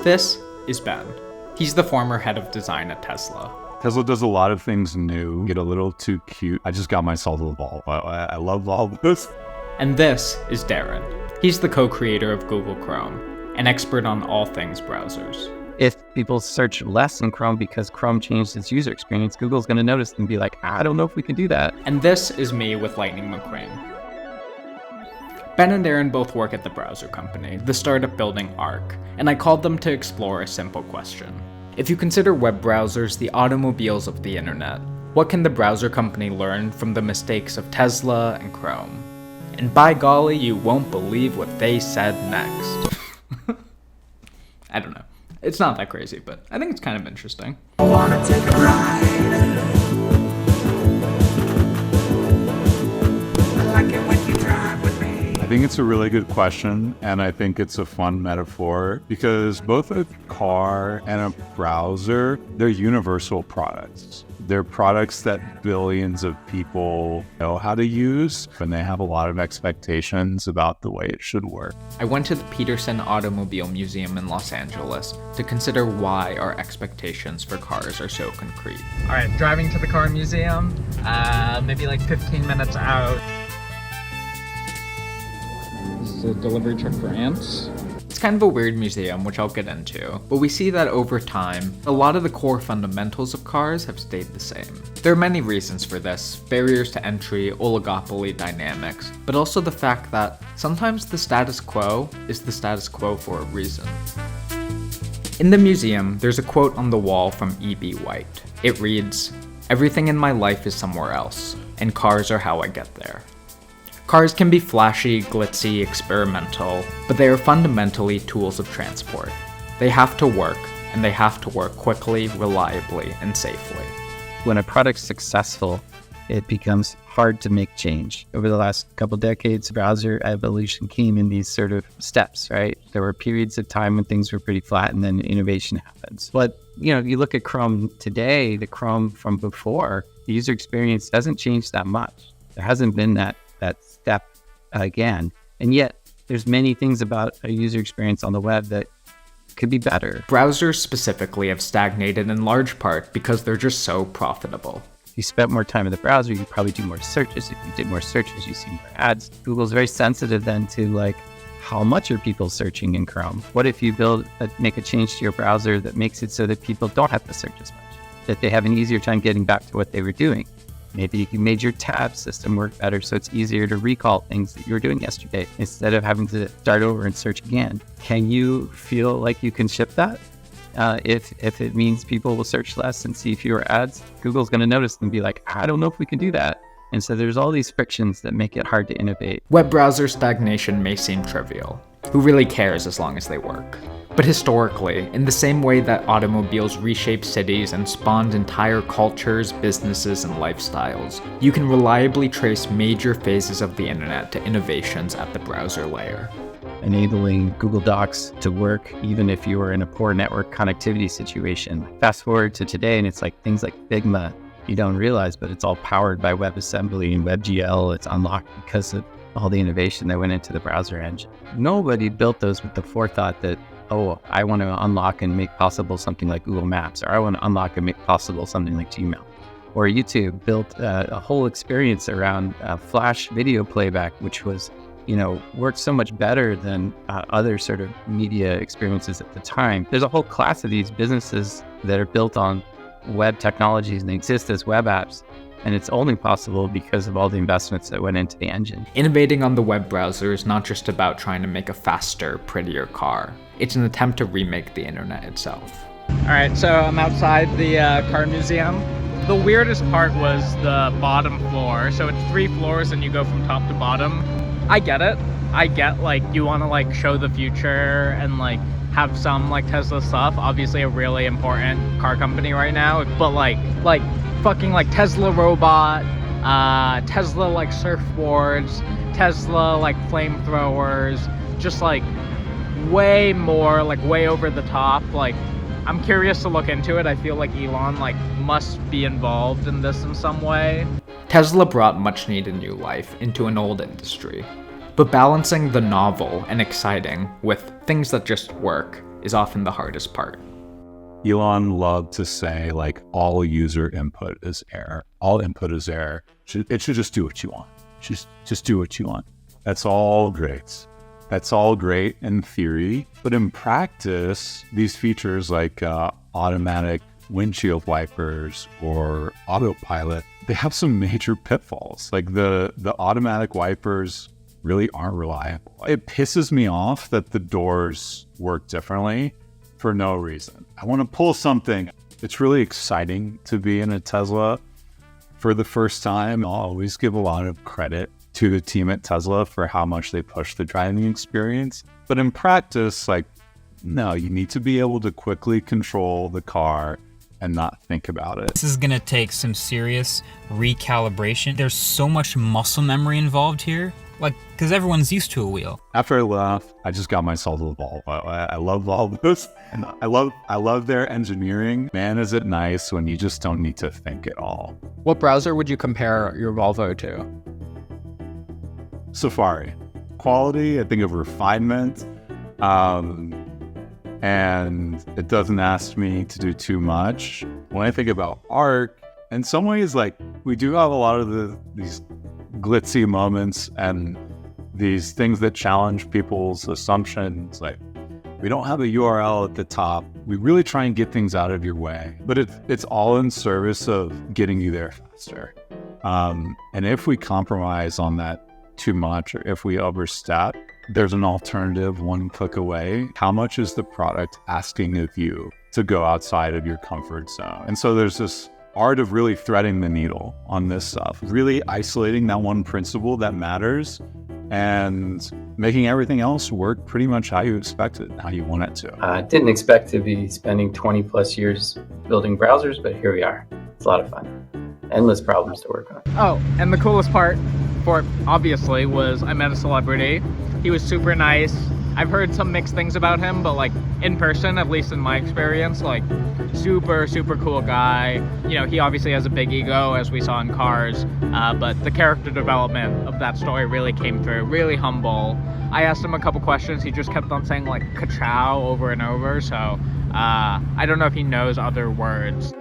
This is Ben. He's the former head of design at Tesla. Tesla does a lot of things new, get a little too cute. I just got myself a ball. I love all this. And this is Darin. He's the co-creator of Google Chrome, an expert on all things browsers. If people search less in Chrome because Chrome changed its user experience, Google's going to notice and be like, I don't know if we can do that. And this is me with Lightning McQueen. Ben and Darin both work at the browser company, the startup building Arc, and I called them to explore a simple question. If you consider web browsers the automobiles of the internet, what can the browser company learn from the mistakes of Tesla and Chrome? And by golly, you won't believe what they said next. I don't know. It's not that crazy, but I think it's kind of interesting. I wanna take a ride. I like it when you drive with me. I think it's a really good question, and I think it's a fun metaphor because both a car and a browser, they're universal products. They're products that billions of people know how to use, and they have a lot of expectations about the way it should work. I went to the Peterson Automobile Museum in Los Angeles to consider why our expectations for cars are so concrete. All right, driving to the car museum, maybe like 15 minutes out. This is a delivery truck for ants. It's kind of a weird museum, which I'll get into, but we see that over time, a lot of the core fundamentals of cars have stayed the same. There are many reasons for this: barriers to entry, oligopoly dynamics, but also the fact that sometimes the status quo is the status quo for a reason. In the museum, there's a quote on the wall from E.B. White. It reads, "Everything in my life is somewhere else, and cars are how I get there." Cars can be flashy, glitzy, experimental, but they are fundamentally tools of transport. They have to work, and they have to work quickly, reliably, and safely. When a product's successful, it becomes hard to make change. Over the last couple decades, browser evolution came in these sort of steps, right? There were periods of time when things were pretty flat, and then innovation happens. But, you look at Chrome today, the Chrome from before, the user experience doesn't change that much. There hasn't been that step again. And yet there's many things about a user experience on the web that could be better. Browsers specifically have stagnated in large part because they're just so profitable. If you spent more time in the browser, you probably do more searches. If you did more searches, you see more ads. Google's very sensitive then to how much are people searching in Chrome? What if you make a change to your browser that makes it so that people don't have to search as much, that they have an easier time getting back to what they were doing? Maybe you made your tab system work better so it's easier to recall things that you were doing yesterday instead of having to start over and search again. Can you feel like you can ship that? If it means people will search less and see fewer ads, Google's going to notice and be like, I don't know if we can do that. And so there's all these frictions that make it hard to innovate. Web browser stagnation may seem trivial. Who really cares as long as they work? But historically, in the same way that automobiles reshaped cities and spawned entire cultures, businesses, and lifestyles, you can reliably trace major phases of the internet to innovations at the browser layer. Enabling Google Docs to work even if you were in a poor network connectivity situation. Fast forward to today and it's like things like Figma, you don't realize, but it's all powered by WebAssembly and WebGL. It's unlocked because of all the innovation that went into the browser engine. Nobody built those with the forethought that, I want to unlock and make possible something like Google Maps, or I want to unlock and make possible something like Gmail. Or YouTube built a whole experience around Flash video playback, which was, worked so much better than other sort of media experiences at the time. There's a whole class of these businesses that are built on web technologies and they exist as web apps. And it's only possible because of all the investments that went into the engine. Innovating on the web browser is not just about trying to make a faster, prettier car. It's an attempt to remake the internet itself. All right, so I'm outside the car museum. The weirdest part was the bottom floor. So it's 3 floors and you go from top to bottom. I get it. I get you want to show the future and have some Tesla stuff. Obviously a really important car company right now. But fucking Tesla robot, Tesla surfboards, Tesla flamethrowers, just way more way over the top. I'm curious to look into it. I feel like Elon must be involved in this in some way. Tesla brought much needed new life into an old industry. But balancing the novel and exciting with things that just work is often the hardest part. Elon loved to say, like, all user input is error. All input is error. It should just do what you want. Just do what you want. That's all great. That's all great in theory. But in practice, these features like automatic windshield wipers or autopilot, they have some major pitfalls. Like the automatic wipers really aren't reliable. It pisses me off that the doors work differently for no reason. I want to pull something. It's really exciting to be in a Tesla for the first time. I'll always give a lot of credit to the team at Tesla for how much they push the driving experience. But in practice, like, no, you need to be able to quickly control the car and not think about it. This is gonna take some serious recalibration. There's so much muscle memory involved here, like, because everyone's used to a wheel. After I left, I just got myself a Volvo. I love Volvos, and I love their engineering. Man, is it nice when you just don't need to think at all. What browser would you compare your Volvo to? Safari. Quality, I think of refinement, and it doesn't ask me to do too much. When I think about art, in some ways, like, we do have a lot of these glitzy moments and these things that challenge people's assumptions. Like, we don't have a URL at the top. We really try and get things out of your way, but it's all in service of getting you there faster. And if we compromise on that too much, or if we overstep, there's an alternative one click away. How much is the product asking of you to go outside of your comfort zone? And so there's this art of really threading the needle on this stuff, really isolating that one principle that matters and making everything else work pretty much how you expect it, how you want it to. I didn't expect to be spending 20 plus years building browsers, but here we are. It's a lot of fun. Endless problems to work on. Oh, and the coolest part for it, obviously, was I met a celebrity. He was super nice. I've heard some mixed things about him, but like in person, at least in my experience, like super cool guy. You know, he obviously has a big ego, as we saw in Cars, but the character development of that story really came through, really humble. I asked him a couple questions. He just kept on saying like ka-chow over and over, so I don't know if he knows other words.